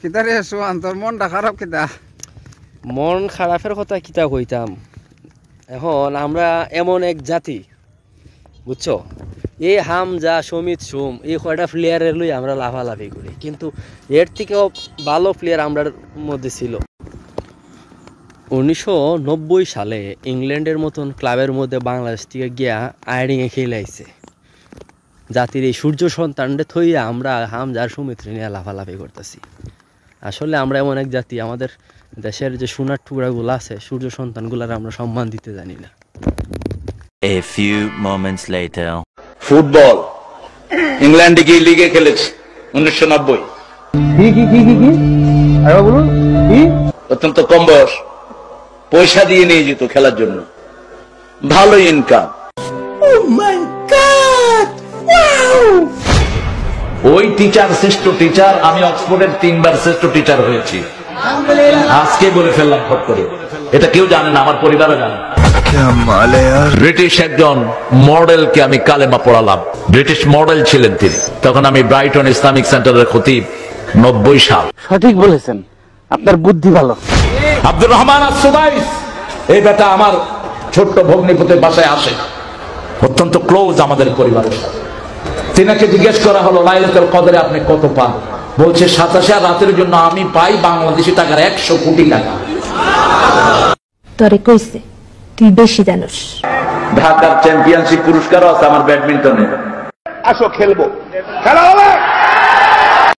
কিতা রে সোহান, তোর মনটা খারাপ কিতা? মন খারাপের কথা কিতা কইতাম। এখন আমরা এমন এক জাতি, বুঝছো, এই হামজা সমিত সুম এই কয়টা প্লেয়ারের লই আমরা লাফালাফি করি, কিন্তু এর থেকেও ভালো প্লেয়ার আমরার মধ্যে ছিল। 1990 সালে ইংল্যান্ডের মতন ক্লাবের মধ্যে বাংলাদেশ থেকে গিয়া আইডিংয়ে খেলাইছে। জাতির এই সূর্য সন্তানটা থইয়া আমরা হামজার সুমিত্রে নিয়ে লাফালাফি করতেছি। আসলে আমরা এমন এক জাতি, আমাদের দেশের যে সোনার টুকরাগুলো আছে, সূর্য সন্তানগুলার আমরা সম্মান দিতে জানি না। A few moments later. Football ইংল্যান্ডে গিয়ে লিগে খেলেছে 1990। অত্যন্ত কম বয়স, পয়সা দিয়ে নিয়ে যেত খেলার জন্য, ভালো ইনকাম। ওই টিচার শ্রেষ্ঠ টিচার, আমি অক্সফোর্ডের 3 বার শ্রেষ্ঠ টিচার হয়েছি। আজকে বলে ফেললাম ফট করে, এটা কেউ জানে না, আমার পরিবারও জানে। ব্রিটিশ একজন মডেলকে আমি কালেমা পড়ালাম, ব্রিটিশ মডেল ছিলেন তিনি। তখন আমি ব্রাইটন ইসলামিক সেন্টারের খতিব, 90 সাল। সঠিক বলেছেন, আপনার বুদ্ধি ভালো। আব্দুর রহমান আস-সুদাইস, এই বেটা আমার ছোট্ট ভগ্নিপতির বাসায় আসে, অত্যন্ত ক্লোজ আমাদের পরিবারের সাথে। তিনাকে জিজ্ঞেস করা হলো লাইলাতুল কদরে আপনি কত পান? বলছে 27 রাতের জন্য আমি পাই বাংলাদেশি টাকার 100 কোটি টাকা। তোরে কইছে তুই বেশি জানোস। ঢাকার চ্যাম্পিয়নশিপ পুরস্কারও আছে আমার ব্যাডমিন্টনে। আসো খেলবো, খেলা হবে।